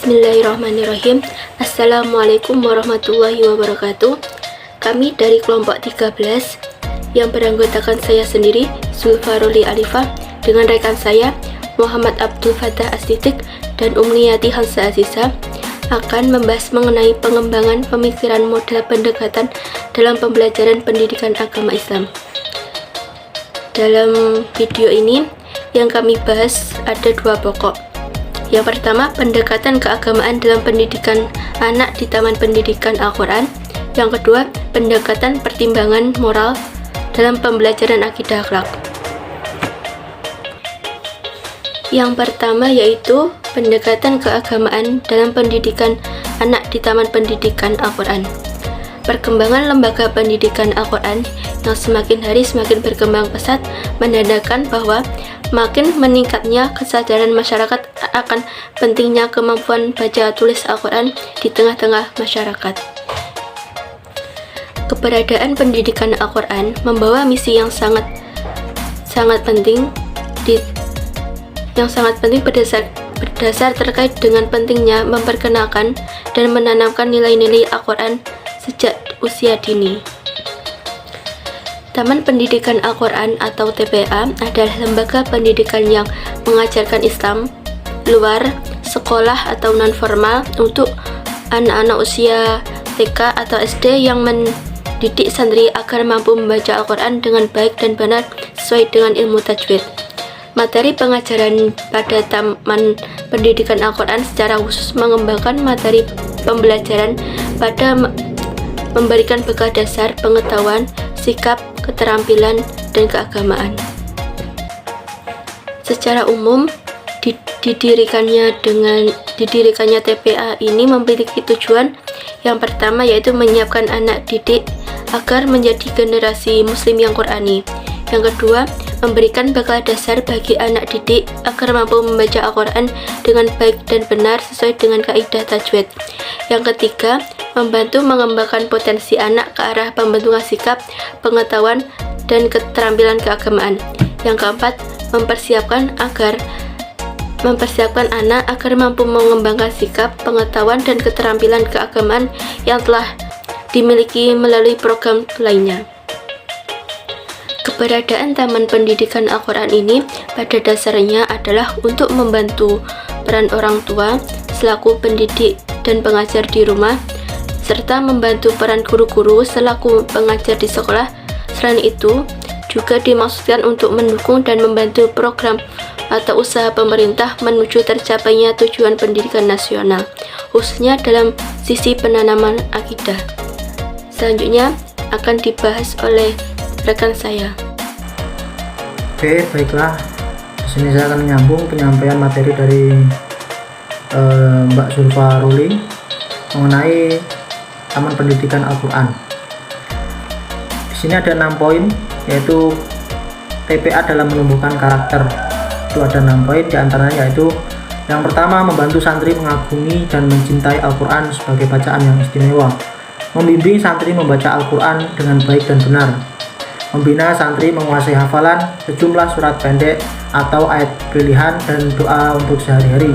Bismillahirrahmanirrahim. Assalamualaikum warahmatullahi wabarakatuh. Kami dari kelompok 13 yang beranggotakan saya sendiri, Zulfaroli Alifah, dengan rekan saya, Muhammad Abdul Fattah Astitik dan Umniyati Hansa Aziza, akan membahas mengenai pengembangan pemikiran model pendekatan dalam pembelajaran pendidikan agama Islam. Dalam video ini, yang kami bahas ada dua pokok. Yang pertama, pendekatan keagamaan dalam pendidikan anak di Taman Pendidikan Al-Quran. Yang kedua, pendekatan pertimbangan moral dalam pembelajaran akidah akhlak. Yang pertama yaitu pendekatan keagamaan dalam pendidikan anak di Taman Pendidikan Al-Quran. Perkembangan lembaga pendidikan Al-Quran yang semakin hari semakin berkembang pesat menandakan bahwa makin meningkatnya kesadaran masyarakat akan pentingnya kemampuan baca tulis Al-Quran di tengah-tengah masyarakat. Keberadaan pendidikan Al-Quran membawa misi yang sangat penting berdasar terkait dengan pentingnya memperkenalkan dan menanamkan nilai-nilai Al-Quran sejak usia dini. Taman Pendidikan Al-Quran atau TPA adalah lembaga pendidikan yang mengajarkan Islam luar sekolah atau non-formal untuk anak-anak usia TK atau SD yang mendidik santri agar mampu membaca Al-Quran dengan baik dan benar sesuai dengan ilmu tajwid. Materi pengajaran pada Taman Pendidikan Al-Quran secara khusus mengembangkan materi pembelajaran pada memberikan bekal dasar pengetahuan, sikap, keterampilan, dan keagamaan. Secara umum, didirikannya TPA ini memiliki tujuan yang pertama yaitu menyiapkan anak didik agar menjadi generasi muslim yang Qurani. Yang kedua, memberikan bekal dasar bagi anak didik agar mampu membaca Al-Quran dengan baik dan benar sesuai dengan kaidah tajwid. Yang ketiga, membantu mengembangkan potensi anak ke arah pembentukan sikap, pengetahuan, dan keterampilan keagamaan. Yang keempat, mempersiapkan anak agar mampu mengembangkan sikap, pengetahuan, dan keterampilan keagamaan yang telah dimiliki melalui program lainnya. Keberadaan Taman Pendidikan Al-Quran ini pada dasarnya adalah untuk membantu peran orang tua selaku pendidik dan pengajar di rumah, serta membantu peran guru-guru selaku pengajar di sekolah. Selain itu, juga dimaksudkan untuk mendukung dan membantu program atau usaha pemerintah menuju tercapainya tujuan pendidikan nasional, khususnya dalam sisi penanaman akidah. Selanjutnya akan dibahas oleh rekan saya. Oke, baiklah. Di sini saya akan menyambung penyampaian materi dari Mbak Zulfaroli mengenai Taman Pendidikan Al-Quran. Di sini ada 6 poin, yaitu TPA dalam menumbuhkan karakter. Itu ada 6 poin, diantaranya yaitu yang pertama, membantu santri mengagumi dan mencintai Al-Quran sebagai bacaan yang istimewa, membimbing santri membaca Al-Quran dengan baik dan benar, membina santri menguasai hafalan sejumlah surat pendek atau ayat pilihan dan doa untuk sehari-hari,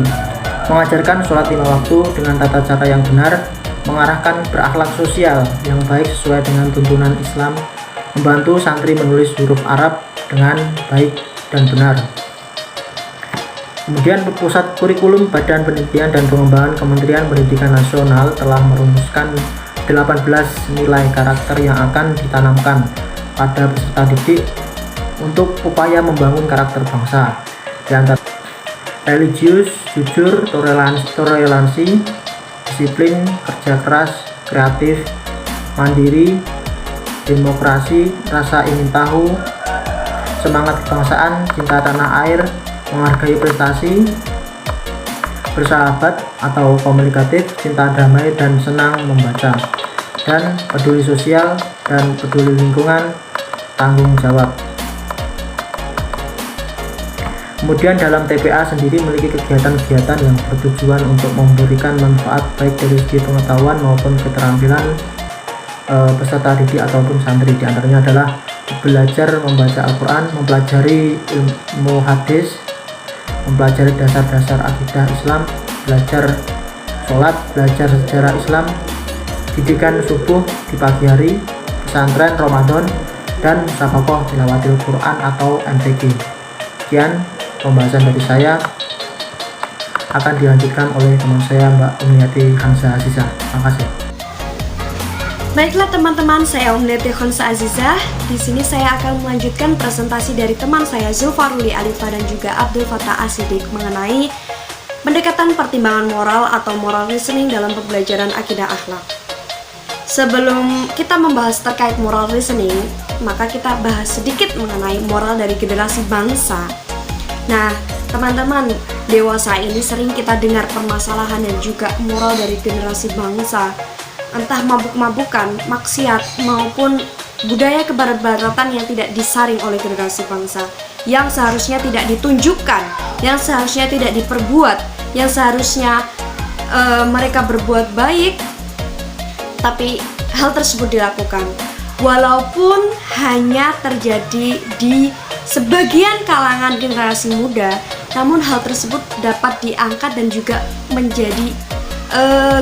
mengajarkan sholat 5 waktu dengan tata cara yang benar, mengarahkan berakhlak sosial yang baik sesuai dengan tuntunan Islam, membantu santri menulis huruf Arab dengan baik dan benar. Kemudian Pusat Kurikulum Badan Penelitian dan Pengembangan Kementerian Pendidikan Nasional telah merumuskan 18 nilai karakter yang akan ditanamkan pada peserta didik untuk upaya membangun karakter bangsa, di antara religius, jujur, toleransi, disiplin, kerja keras, kreatif, mandiri, demokrasi, rasa ingin tahu, semangat kebangsaan, cinta tanah air, menghargai prestasi, bersahabat atau komunikatif, cinta damai dan senang membaca, dan peduli sosial dan peduli lingkungan, tanggung jawab. Kemudian dalam TPA sendiri memiliki kegiatan-kegiatan yang bertujuan untuk memberikan manfaat baik dari segi pengetahuan maupun keterampilan peserta didik ataupun santri. Di antaranya adalah belajar membaca Al-Quran, mempelajari ilmu hadis, mempelajari dasar-dasar akidah Islam, belajar sholat, belajar sejarah Islam, didikan subuh di pagi hari, pesantren Ramadan, dan musabaqah tilawatil Quran atau MTQ. Sekian pembahasan dari saya, akan dilanjutkan oleh teman saya Mbak Umniyati Hansa Azizah. Terima kasih. Baiklah teman-teman, saya Umniyati Hansa Azizah. Di sini saya akan melanjutkan presentasi dari teman saya Zulfaruli Alifa dan juga Abdul Fattah Asidik mengenai pendekatan pertimbangan moral atau moral reasoning dalam pembelajaran akidah akhlak. Sebelum kita membahas terkait moral reasoning, maka kita bahas sedikit mengenai moral dari generasi bangsa. Nah, teman-teman, dewasa ini sering kita dengar permasalahan dan juga moral dari generasi bangsa. Entah mabuk-mabukan, maksiat, maupun budaya kebarat-baratan yang tidak disaring oleh generasi bangsa, yang seharusnya tidak ditunjukkan, yang seharusnya tidak diperbuat, yang seharusnya mereka berbuat baik, tapi hal tersebut dilakukan. Walaupun hanya terjadi di sebagian kalangan generasi muda, namun hal tersebut dapat diangkat dan juga menjadi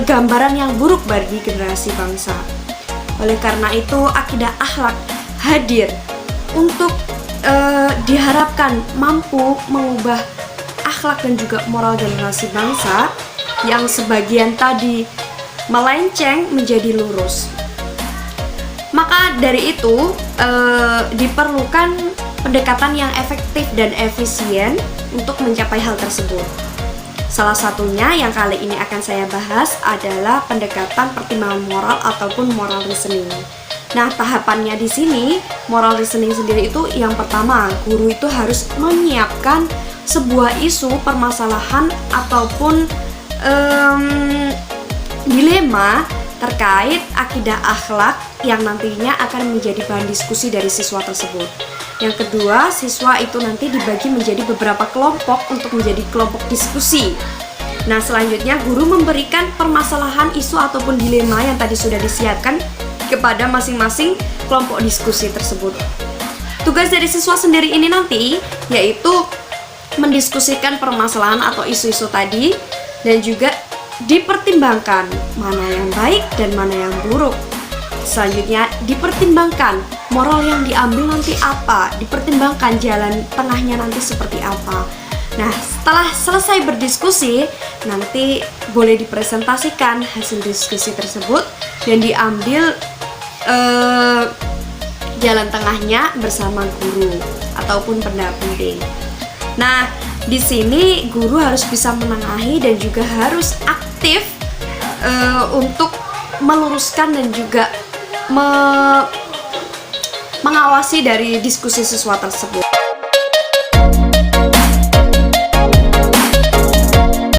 gambaran yang buruk bagi generasi bangsa. Oleh karena itu, akidah akhlak hadir untuk diharapkan mampu mengubah akhlak dan juga moral generasi bangsa yang sebagian tadi melenceng menjadi lurus. Maka dari itu diperlukan pendekatan yang efektif dan efisien untuk mencapai hal tersebut. Salah satunya yang kali ini akan saya bahas adalah pendekatan pertimbangan moral ataupun moral reasoning. Nah, tahapannya di sini moral reasoning sendiri itu yang pertama, guru itu harus menyiapkan sebuah isu, permasalahan ataupun dilema terkait akidah akhlak yang nantinya akan menjadi bahan diskusi dari siswa tersebut. Yang kedua, siswa itu nanti dibagi menjadi beberapa kelompok untuk menjadi kelompok diskusi. Nah, selanjutnya guru memberikan permasalahan, isu ataupun dilema yang tadi sudah disiapkan kepada masing-masing kelompok diskusi tersebut. Tugas dari siswa sendiri ini nanti yaitu mendiskusikan permasalahan atau isu-isu tadi dan juga dipertimbangkan mana yang baik dan mana yang buruk. Selanjutnya dipertimbangkan moral yang diambil nanti apa, dipertimbangkan jalan tengahnya nanti seperti apa. Nah, setelah selesai berdiskusi, nanti boleh dipresentasikan hasil diskusi tersebut dan diambil jalan tengahnya bersama guru ataupun pendamping. Nah, di sini guru harus bisa menengahi dan juga harus aktif untuk meluruskan dan juga mengawasi dari diskusi siswa tersebut.